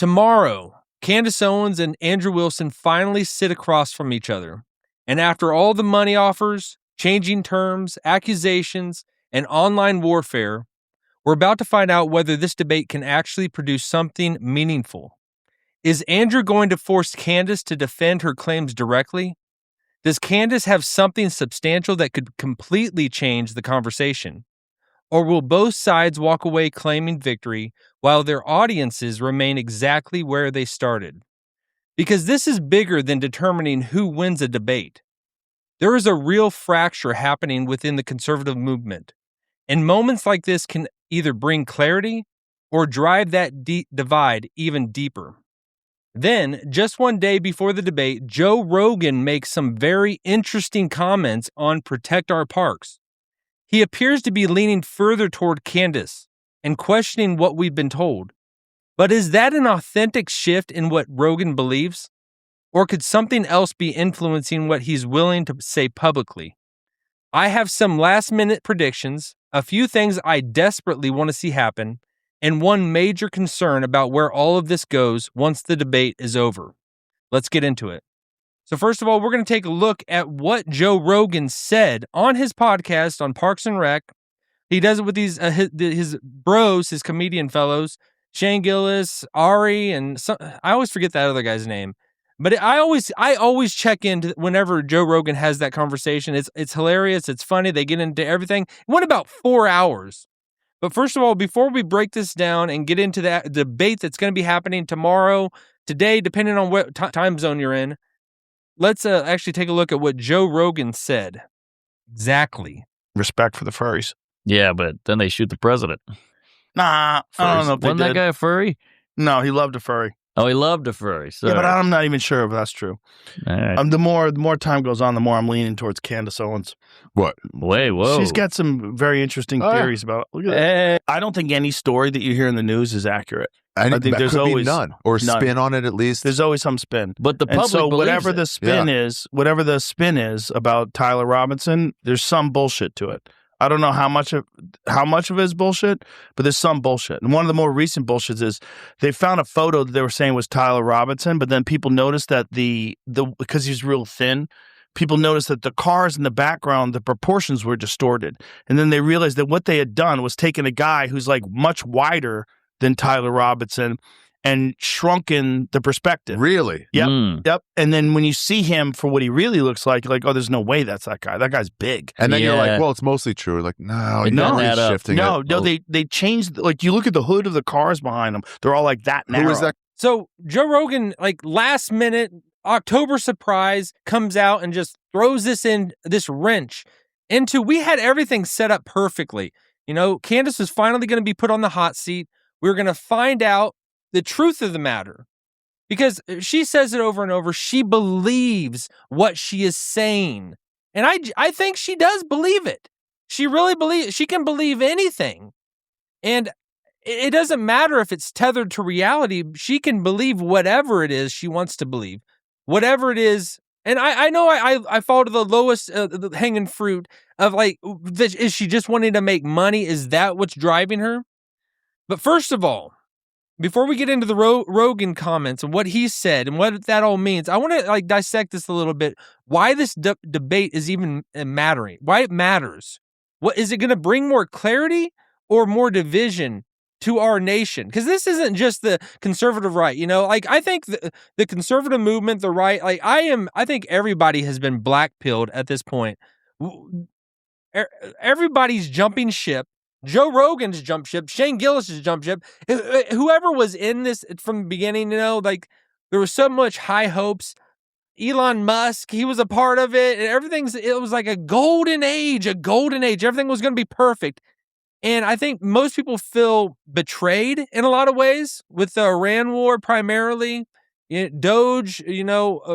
Tomorrow, Candace Owens and Andrew Wilson finally sit across from each other. And after all the money offers, changing terms, accusations, and online warfare, we're about to find out whether this debate can actually produce something meaningful. Is Andrew going to force Candace to defend her claims directly? Does Candace have something substantial that could completely change the conversation? Or will both sides walk away claiming victory while their audiences remain exactly where they started? Because this is bigger than determining who wins a debate. There is a real fracture happening within the conservative movement, and moments like this can either bring clarity or drive that divide even deeper. Then, just one day before the debate, Joe Rogan makes some very interesting comments on Protect Our Parks. He appears to be leaning further toward Candace and questioning what we've been told. But is that an authentic shift in what Rogan believes? Or could something else be influencing what he's willing to say publicly? I have some last-minute predictions, a few things I desperately want to see happen, and one major concern about where all of this goes once the debate is over. Let's get into it. So first of all, we're going to take a look at what Joe Rogan said on his podcast on Parks and Rec. He does it with his bros, his comedian fellows, Shane Gillis, Ari, and I always forget that other guy's name. But I always check in whenever Joe Rogan has that conversation. It's hilarious. It's funny. They get into everything. It went about 4 hours. But first of all, before we break this down and get into that debate that's going to be happening tomorrow, today, depending on what time zone you're in, let's actually take a look at what Joe Rogan said. Exactly. Respect for the furries. Yeah, but then they shoot the president. Nah, I don't know if they Wasn't that did. guy a furry? No, he loved a furry. Oh, he loved a furry. Yeah, but I'm not even sure if that's true. All right. The more time goes on, the more I'm leaning towards Candace Owens. What? Whoa. She's got some very interesting theories about. Look at that. I don't think any story that you hear in the news is accurate. I think there's could always be none or none. spin on it at least. There's always some spin. But the public and so believes whatever it. the spin is about Tyler Robinson, there's some bullshit to it. I don't know how much of it is bullshit, but there's some bullshit. And one of the more recent bullshits is they found a photo that they were saying was Tyler Robinson, but then people noticed that because he's real thin, people noticed that the cars in the background, the proportions were distorted. And then they realized that what they had done was taken a guy who's like much wider than Tyler Robinson and shrunken the perspective. Really? Yep. Yep. And then when you see him for what he really looks like, you're like, oh, there's no way that's that guy. That guy's big. And then you're like, well, it's mostly true. Like, no, It no, doesn't he's add up. shifting No, it. they changed. Like, you look at the hood of the cars behind them; they're all like that narrow. Who is that? So Joe Rogan, like last minute, October surprise, comes out and just throws this wrench into, we had everything set up perfectly. You know, Candace was finally going to be put on the hot seat. We were going to find out the truth of the matter, because she says it over and over. She believes what she is saying. And I think she does believe it. She really believes, she can believe anything. And it doesn't matter if it's tethered to reality. She can believe whatever it is she wants to believe, whatever it is. And I know I fall to the lowest hanging fruit of like, is she just wanting to make money? Is that what's driving her? But first of all, before we get into the Rogan comments and what he said and what that all means, I want to dissect this a little bit. Why this debate is even mattering? Why it matters? What is it going to bring? More clarity or more division to our nation? Because this isn't just the conservative right. You know, like I think the conservative movement, the right, like I think everybody has been black-pilled at this point. Everybody's jumping ship. Joe Rogan's jump ship, Shane Gillis's jump ship, whoever was in this from the beginning, you know, like there was so much high hopes. Elon Musk, he was a part of it, and it was like a golden age. Everything was going to be perfect. And I think most people feel betrayed in a lot of ways with the Iran war primarily. Doge,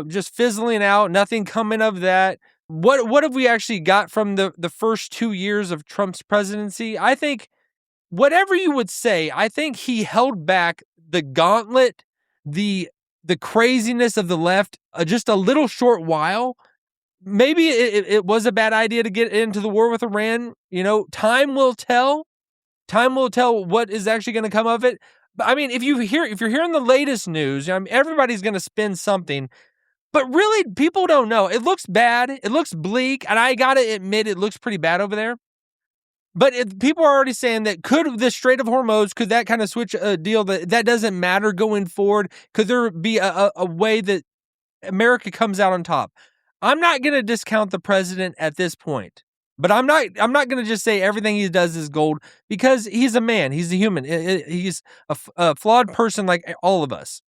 just fizzling out, nothing coming of that. What have we actually got from the first 2 years of Trump's presidency? I think, whatever you would say, I think he held back the gauntlet, the craziness of the left just a little short while. Maybe it was a bad idea to get into the war with Iran. You know, time will tell. Time will tell what is actually going to come of it. I mean, if you're hearing the latest news, I mean, everybody's going to spin something, but really, people don't know. It looks bad. It looks bleak, and I got to admit, it looks pretty bad over there. But people are already saying that could the Strait of Hormuz, could that kind of switch a deal that doesn't matter going forward? Could there be a way that America comes out on top? I'm not going to discount the president at this point, but I'm not going to just say everything he does is gold, because he's a man. He's a human. He's a flawed person like all of us.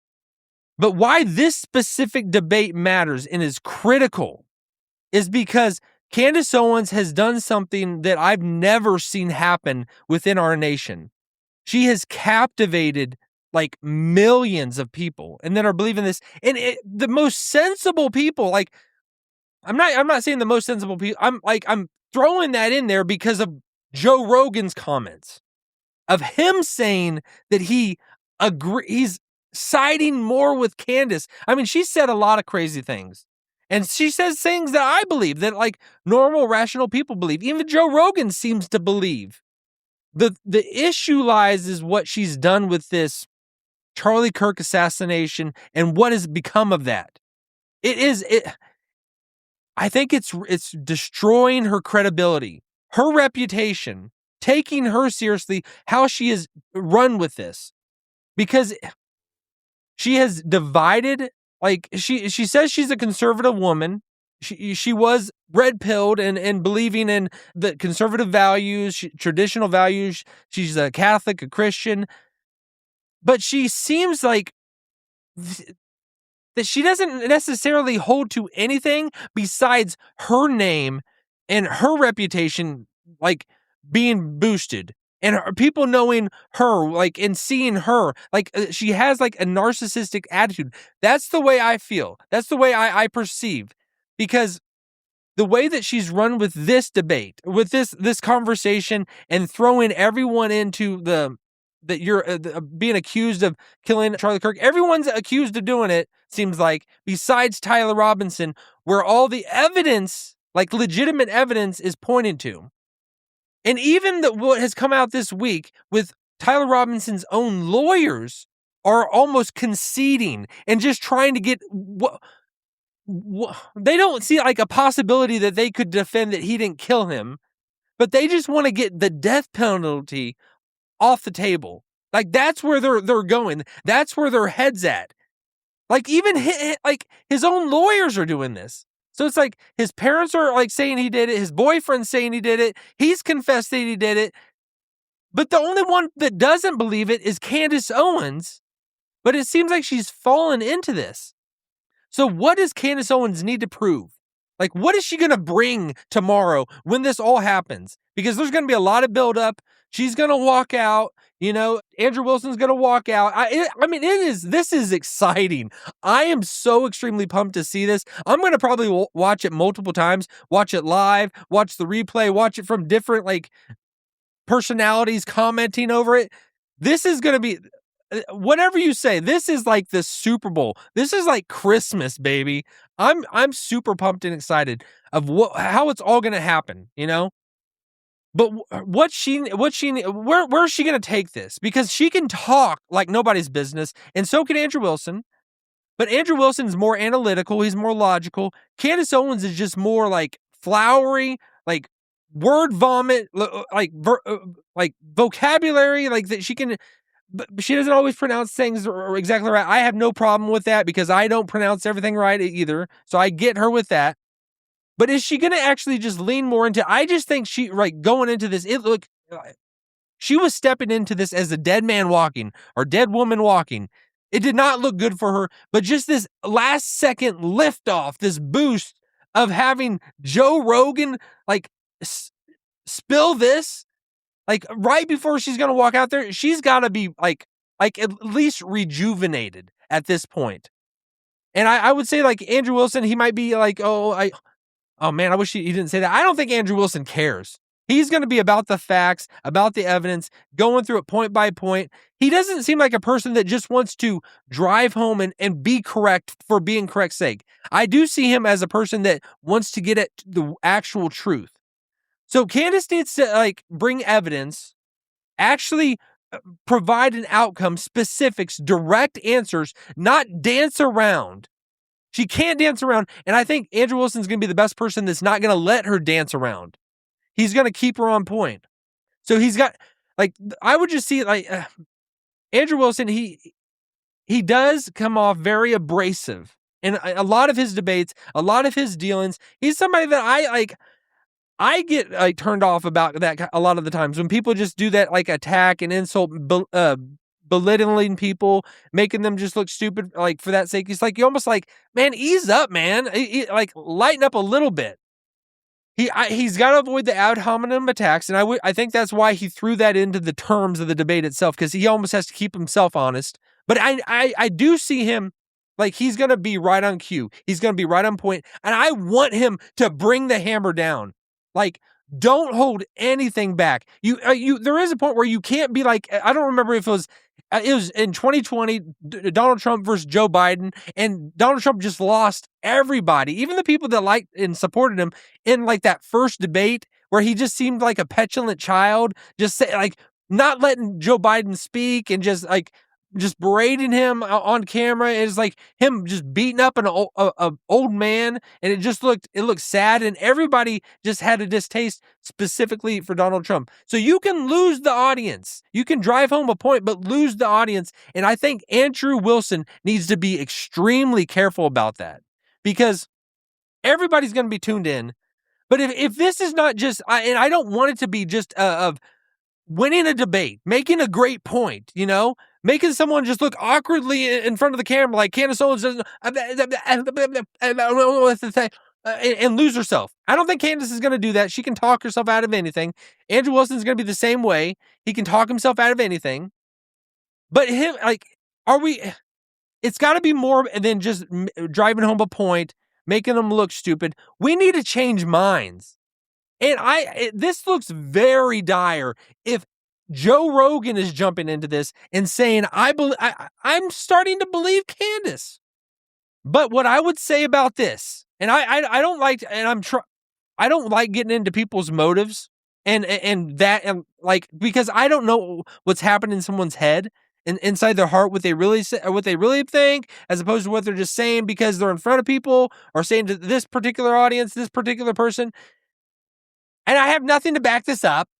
But why this specific debate matters and is critical is because Candace Owens has done something that I've never seen happen within our nation. She has captivated like millions of people and that are believing this. And the most sensible people, like, I'm not saying the most sensible people. I'm throwing that in there because of Joe Rogan's comments of him saying that he's siding more with Candace. I mean, she said a lot of crazy things. And she says things that I believe, that like normal, rational people believe. Even Joe Rogan seems to believe. The issue lies is what she's done with this Charlie Kirk assassination and what has become of that. I think it's destroying her credibility, her reputation, taking her seriously, how she has run with this. Because she has divided. Like, she says she's a conservative woman. She was red-pilled and believing in the conservative values, traditional values. She's a Catholic, a Christian. But she seems like that she doesn't necessarily hold to anything besides her name and her reputation, like, being boosted. And people knowing her, like, and seeing her, like, she has, like, a narcissistic attitude. That's the way I feel. That's the way I perceive. Because the way that she's run with this debate, with this conversation, and throwing everyone into that you're being accused of killing Charlie Kirk. Everyone's accused of doing it, seems like, besides Tyler Robinson, where all the evidence, like legitimate evidence, is pointing to. And even what has come out this week with Tyler Robinson's own lawyers are almost conceding and just trying to get they don't see like a possibility that they could defend that he didn't kill him, but they just want to get the death penalty off the table. Like, that's where they're going. That's where their head's at. Like, even his own lawyers are doing this. So it's like his parents are like saying he did it. His boyfriend's saying he did it. He's confessed that he did it. But the only one that doesn't believe it is Candace Owens. But it seems like she's fallen into this. So what does Candace Owens need to prove? Like, what is she going to bring tomorrow when this all happens? Because there's going to be a lot of buildup. She's going to walk out. You know, Andrew Wilson's going to walk out. This is exciting. I am so extremely pumped to see this. I'm going to probably watch it multiple times, watch it live, watch the replay, watch it from different, like, personalities commenting over it. This is going to be, whatever you say, this is like the Super Bowl. This is like Christmas, baby. I'm super pumped and excited of how it's all going to happen, you know? But where's she going to take this? Because she can talk like nobody's business, and so can Andrew Wilson. But Andrew Wilson's more analytical. He's more logical. Candace Owens is just more like flowery, like word vomit, like vocabulary, like that she can. But she doesn't always pronounce things exactly right. I have no problem with that because I don't pronounce everything right either. So I get her with that. But is she going to actually just lean more into? I just think going into this, she was stepping into this as a dead man walking or dead woman walking. It did not look good for her. But just this last second liftoff, this boost of having Joe Rogan like spill this, like right before she's going to walk out there, she's got to be like at least rejuvenated at this point. And I would say like Andrew Wilson, he might be like, oh man, I wish he didn't say that. I don't think Andrew Wilson cares. He's going to be about the facts, about the evidence, going through it point by point. He doesn't seem like a person that just wants to drive home and be correct for being correct's sake. I do see him as a person that wants to get at the actual truth. So Candace needs to like bring evidence, actually provide an outcome, specifics, direct answers, not dance around. She can't dance around, and I think Andrew Wilson's going to be the best person that's not going to let her dance around. He's going to keep her on point. So he's got, like, I would just see, like, Andrew Wilson, he does come off very abrasive. And a lot of his debates, a lot of his dealings, he's somebody that I get like turned off about that a lot of the times when people just do that, like attack and insult, belittling people, making them just look stupid, like for that sake. It's like, you almost like, man, ease up, man. Like lighten up a little bit. He's got to avoid the ad hominem attacks, and I think that's why he threw that into the terms of the debate itself, because he almost has to keep himself honest. But I do see him, like, he's going to be right on cue. He's going to be right on point, and I want him to bring the hammer down. Like, don't hold anything back. There is a point where you can't be like, I don't remember if it was in 2020, Donald Trump versus Joe Biden, and Donald Trump just lost everybody, even the people that liked and supported him in like that first debate where he just seemed like a petulant child, just like not letting Joe Biden speak and just berating him on camera. It's like him just beating up an old man, and it looked sad, and everybody just had a distaste specifically for Donald Trump. So you can lose the audience. You can drive home a point, but lose the audience. And I think Andrew Wilson needs to be extremely careful about that, because everybody's going to be tuned in. But if this is not just, and I don't want it to be just of winning a debate, making a great point, making someone just look awkwardly in front of the camera, like Candace Owens does, and lose herself. I don't think Candace is going to do that. She can talk herself out of anything. Andrew Wilson's going to be the same way. He can talk himself out of anything. But him, it's got to be more than just driving home a point, making them look stupid. We need to change minds. And this looks very dire if Joe Rogan is jumping into this and saying, I'm starting to believe Candace. But what I would say about this, and I don't like, and I don't like getting into people's motives and because I don't know what's happening in someone's head and inside their heart, what they really say, or what they really think, as opposed to what they're just saying because they're in front of people or saying to this particular audience, this particular person. And I have nothing to back this up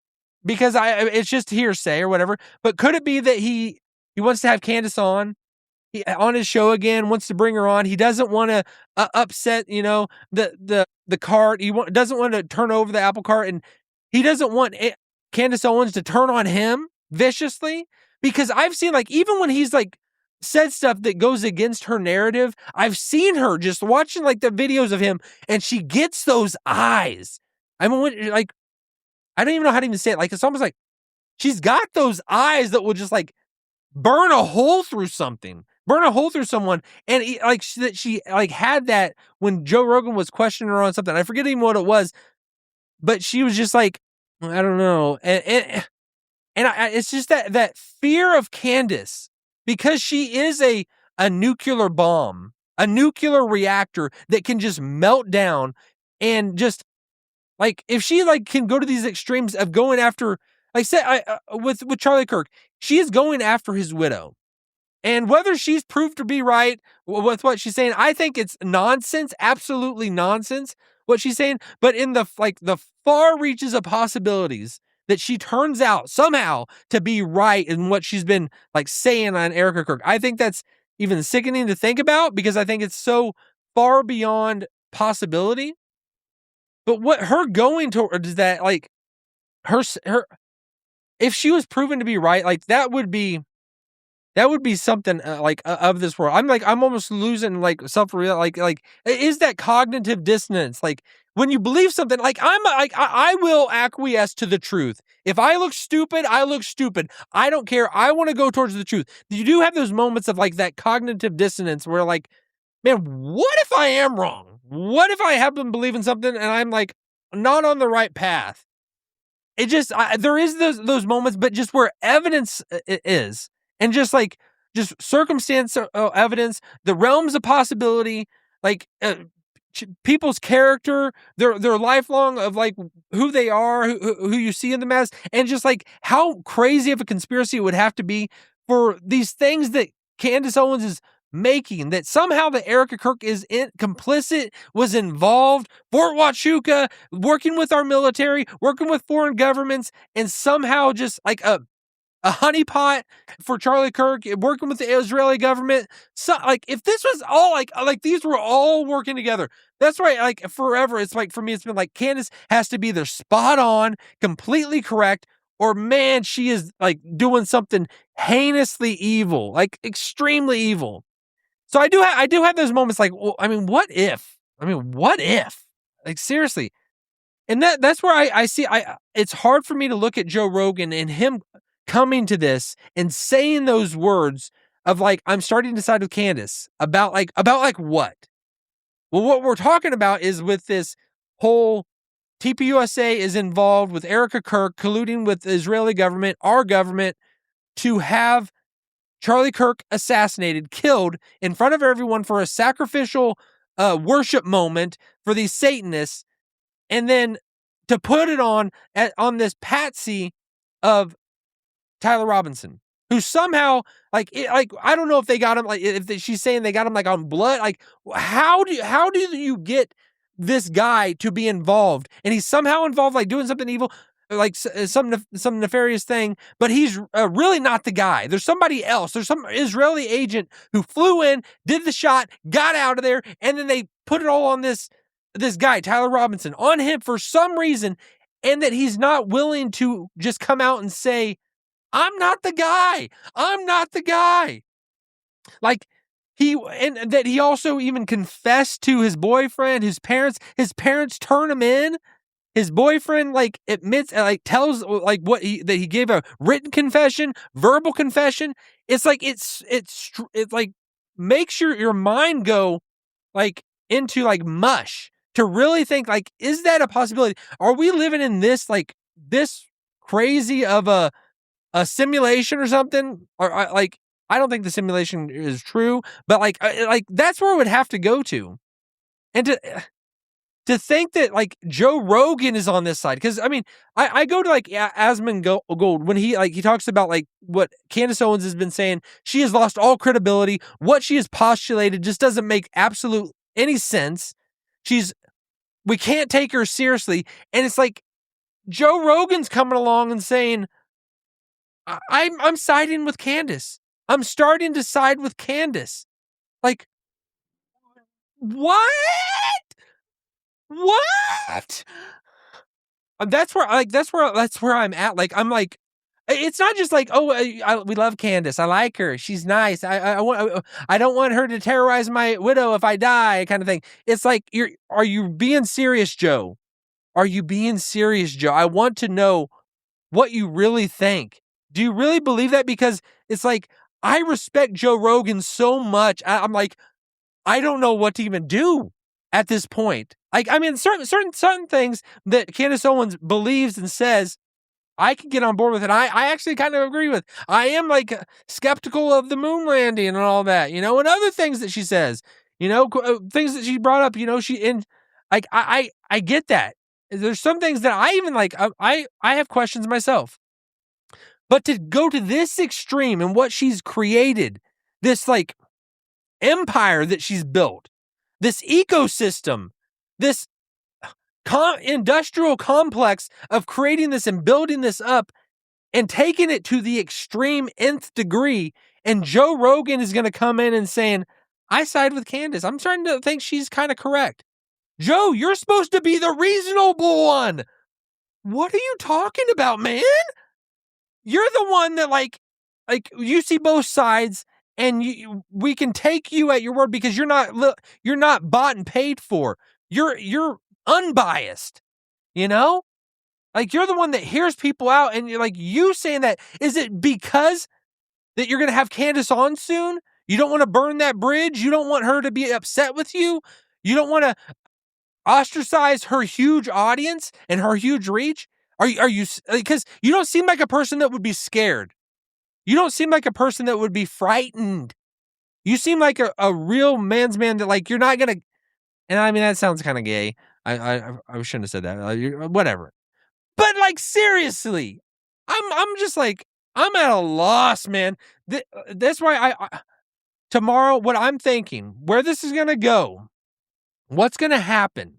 because it's just hearsay or whatever. But could it be that he wants to have Candace on his show again, wants to bring her on? He doesn't want to upset, the cart. He doesn't want to turn over the apple cart, and he doesn't want Candace Owens to turn on him viciously. Because I've seen, like, even when he's like said stuff that goes against her narrative, I've seen her just watching like the videos of him, and she gets those eyes. I mean, like, I don't even know how to even say it. Like, it's almost like she's got those eyes that will just like burn a hole through something, burn a hole through someone. And she had that when Joe Rogan was questioning her on something. I forget even what it was, but she was just like, I don't know. And it's just that fear of Candace, because she is a nuclear bomb, a nuclear reactor that can just melt down. And just like, if she can go to these extremes of going after, like say with Charlie Kirk, she is going after his widow. And whether she's proved to be right with what she's saying, I think it's nonsense, absolutely nonsense what she's saying. But in the far reaches of possibilities that she turns out somehow to be right in what she's been like saying on Erica Kirk, I think that's even sickening to think about, because I think it's so far beyond possibility. But what her going towards that, like her, if she was proven to be right, like that would be something of this world. I'm almost losing like self-real, like is that cognitive dissonance? Like when you believe something, like I will acquiesce to the truth. If I look stupid, I look stupid. I don't care. I want to go towards the truth. You do have those moments of like that cognitive dissonance where like, man, what if I am wrong? What if I have been believing something and I'm like not on the right path? It just, there is those moments, but just where evidence is, and just circumstance evidence, the realms of possibility, like people's character, their lifelong of like who they are, who you see in them as, and just like how crazy of a conspiracy it would have to be for these things that Candace Owens is making, that somehow that Erica Kirk is complicit, was involved, Fort Huachuca, working with our military, working with foreign governments, and somehow just like a honeypot for Charlie Kirk, working with the Israeli government. So, like, if this was all like these were all working together, that's right. Like forever, it's like for me, it's been like Candace has to be either spot on, completely correct, or man, she is like doing something heinously evil, like extremely evil. So I do have those moments like, well, I mean, what if? Like seriously. And that's where I see it's hard for me to look at Joe Rogan and him coming to this and saying those words of like, I'm starting to side with Candace about what? Well, what we're talking about is with this whole TPUSA is involved with Erica Kirk colluding with the Israeli government, our government, to have Charlie Kirk assassinated, killed in front of everyone for a sacrificial worship moment for these Satanists, and then to put it on this patsy of Tyler Robinson, who somehow like I don't know if they got him like she's saying they got him like on blood. Like how do you get this guy to be involved, and he's somehow involved like doing something evil, like some nefarious thing, but he's really not the guy. There's somebody else. There's some Israeli agent who flew in, did the shot, got out of there, and then they put it all on this guy, Tyler Robinson, on him for some reason, and that he's not willing to just come out and say, I'm not the guy. Like and that he also even confessed to his boyfriend, his parents turn him in. His boyfriend like admits, like tells like that he gave a written confession, verbal confession. It's like, it's like makes your mind go like into like mush to really think like, is that a possibility? Are we living in this like this crazy of a simulation or something? Or like, I don't think the simulation is true, but like that's where it would have to go to. And to think that like Joe Rogan is on this side, because I mean, I go to like Asmongold when he talks about like what Candace Owens has been saying. She has lost all credibility. What she has postulated just doesn't make absolute any sense. We can't take her seriously, and it's like Joe Rogan's coming along and saying, I'm siding with Candace. I'm starting to side with Candace. Like, what? What? That's where I'm at. Like, I'm like, it's not just like, oh, we love Candace. I like her. She's nice. I don't want her to terrorize my widow if I die, kind of thing. It's like, are you being serious, Joe? Are you being serious, Joe? I want to know what you really think. Do you really believe that? Because it's like, I respect Joe Rogan so much. I'm like, I don't know what to even do at this point. Like, I mean, certain things that Candace Owens believes and says, I can get on board with it. I actually kind of agree with. I am like skeptical of the moon landing and all that, and other things that she says, things that she brought up, I get that. There's some things that I even like, I have questions myself. But to go to this extreme and what she's created, this like empire that she's built, this ecosystem, this industrial complex of creating this and building this up and taking it to the extreme nth degree. And Joe Rogan is going to come in and saying, I side with Candace. I'm starting to think she's kind of correct. Joe, you're supposed to be the reasonable one. What are you talking about, man? You're the one that like you see both sides, and we can take you at your word because you're not bought and paid for. You're unbiased, like you're the one that hears people out, and you're like, you saying that, is it because that you're going to have Candace on soon? You don't want to burn that bridge. You don't want her to be upset with you. You don't want to ostracize her huge audience and her huge reach. Are you, because you don't seem like a person that would be scared. You don't seem like a person that would be frightened. You seem like a real man's man that like, you're not going to And I mean, that sounds kind of gay. I shouldn't have said that. Whatever. But like, seriously, I'm just like, I'm at a loss, man. That's why tomorrow, what I'm thinking, where this is going to go, what's going to happen.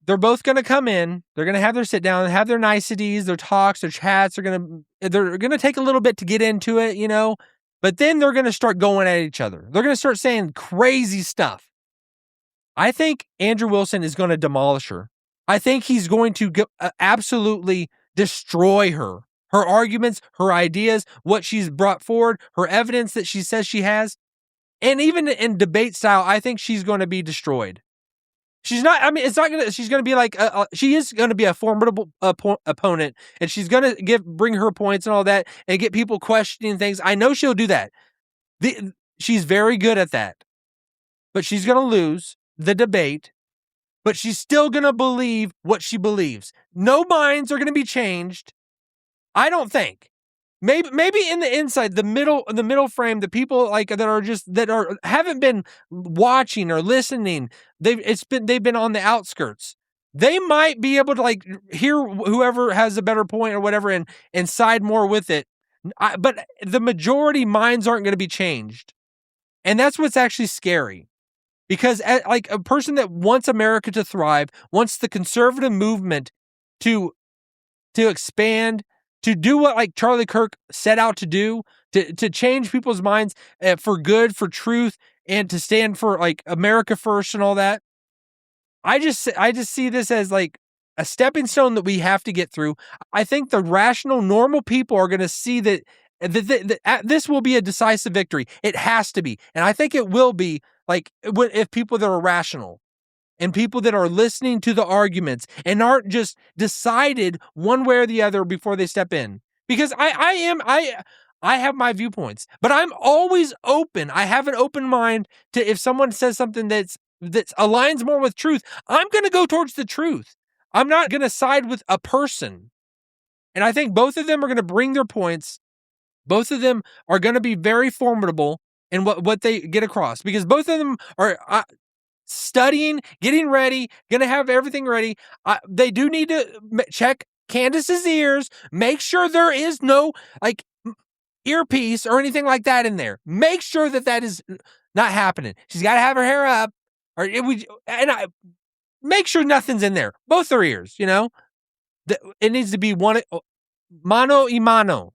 They're both going to come in. They're going to have their sit down, have their niceties, their talks, their chats. They're going to take a little bit to get into it, but then they're going to start going at each other. They're going to start saying crazy stuff. I think Andrew Wilson is going to demolish her. I think he's going to absolutely destroy her. Her arguments, her ideas, what she's brought forward, her evidence that she says she has. And even in debate style, I think she's going to be destroyed. She's not, I mean, it's not going to, she's going to be like, she is going to be a formidable opponent, and she's going to bring her points and all that and get people questioning things. I know she'll do that. She's very good at that. But she's going to lose the debate, but she's still going to believe what she believes. No minds are going to be changed. I don't think. Maybe in the inside, the middle frame, the people like that haven't been watching or listening. They've been on the outskirts. They might be able to like hear whoever has a better point or whatever and side more with it. But the majority minds aren't going to be changed, and that's what's actually scary. Because like a person that wants America to thrive, wants the conservative movement to expand, to do what like Charlie Kirk set out to do, to change people's minds for good, for truth, and to stand for like America first and all that. I just see this as like a stepping stone that we have to get through. I think the rational, normal people are going to see that this will be a decisive victory. It has to be, and I think it will be. Like if people that are rational and people that are listening to the arguments and aren't just decided one way or the other before they step in. Because I have my viewpoints, but I'm always open. I have an open mind to if someone says something that aligns more with truth, I'm going to go towards the truth. I'm not going to side with a person. And I think both of them are going to bring their points. Both of them are going to be very formidable in what they get across, because both of them are studying, getting ready, going to have everything ready. They do need to check Candace's ears, make sure there is no like earpiece or anything like that in there. Make sure that is not happening. She's got to have her hair up, make sure nothing's in there. Both their ears, it needs to be one mano y mano,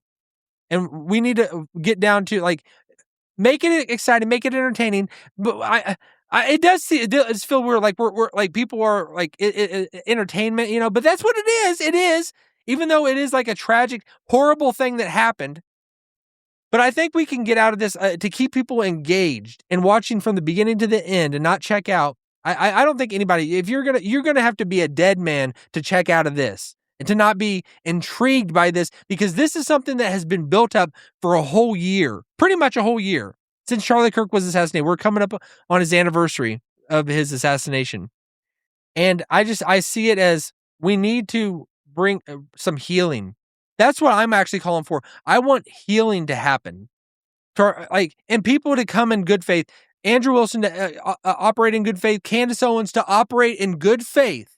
and we need to get down to like. Make it exciting, make it entertaining, but it does feel weird. Like we're like people are like entertainment, But that's what it is. It is, even though it is like a tragic, horrible thing that happened. But I think we can get out of this to keep people engaged and watching from the beginning to the end and not check out. I don't think anybody. If you're gonna have to be a dead man to check out of this. And to not be intrigued by this, because this is something that has been built up for a whole year, pretty much a whole year, since Charlie Kirk was assassinated. We're coming up on his anniversary of his assassination. And I see it as we need to bring some healing. That's what I'm actually calling for. I want healing to happen. And people to come in good faith. Andrew Wilson to operate in good faith. Candace Owens to operate in good faith.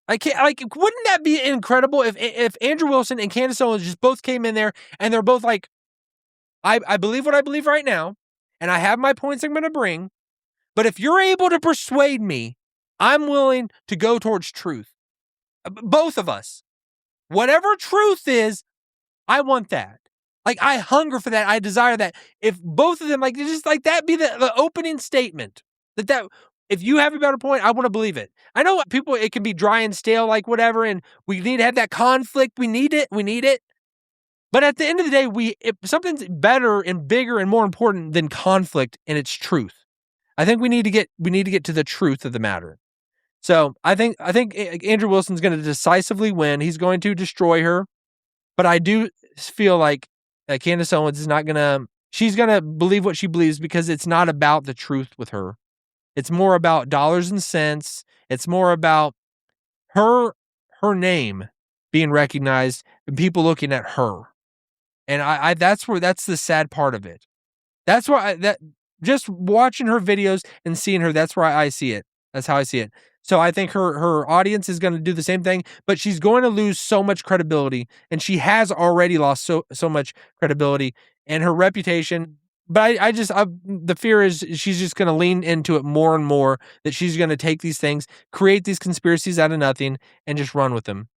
Wouldn't that be incredible if Andrew Wilson and Candace Owens just both came in there and they're both like, I believe what I believe right now, and I have my points I'm going to bring, but if you're able to persuade me, I'm willing to go towards truth. Both of us. Whatever truth is, I want that. Like, I hunger for that. I desire that. If both of them, like, just like that be the opening statement, that if you have a better point, I want to believe it. I know people, it can be dry and stale, like whatever, and we need to have that conflict. We need it. But at the end of the day, something's better and bigger and more important than conflict, and it's truth. I think we need to get to the truth of the matter. So I think Andrew Wilson's going to decisively win. He's going to destroy her. But I do feel like Candace Owens is not going to, she's going to believe what she believes, because it's not about the truth with her. It's more about dollars and cents. It's more about her name being recognized and people looking at her. And that's the sad part of it. That's why just watching her videos and seeing her, that's where I see it. That's how I see it. So I think her audience is going to do the same thing, but she's going to lose so much credibility, and she has already lost so much credibility and her reputation. But the fear is she's just going to lean into it more and more, that she's going to take these things, create these conspiracies out of nothing, and just run with them.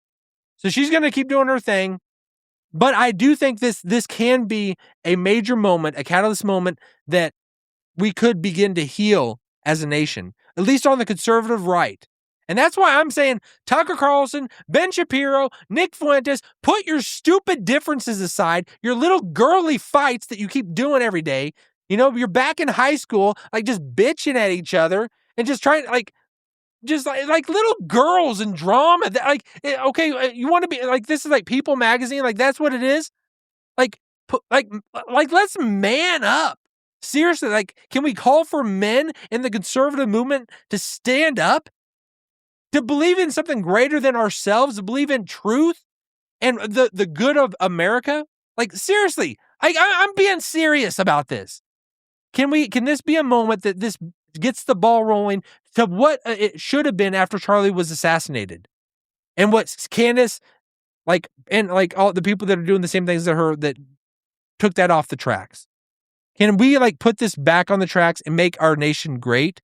So she's going to keep doing her thing. But I do think this can be a major moment, a catalyst moment that we could begin to heal as a nation, at least on the conservative right. And that's why I'm saying Tucker Carlson, Ben Shapiro, Nick Fuentes, put your stupid differences aside, your little girly fights that you keep doing every day. You know, you're back in high school, like just bitching at each other and just trying like little girls in drama. Okay, you want to be like, this is like People magazine, like that's what it is. Like let's man up. Seriously, like, can we call for men in the conservative movement to stand up, to believe in something greater than ourselves, to believe in truth and the good of America? Like, seriously, I'm being serious about this. Can this be a moment that this gets the ball rolling to what it should have been after Charlie was assassinated, and what Candace, and all the people that are doing the same things to her that took that off the tracks? Can we put this back on the tracks and make our nation great,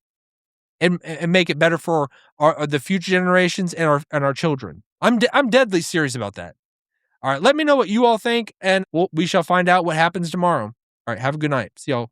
and make it better for the future generations and our children? I'm deadly serious about that. All right, let me know what you all think, and we shall find out what happens tomorrow. All right, have a good night. See y'all.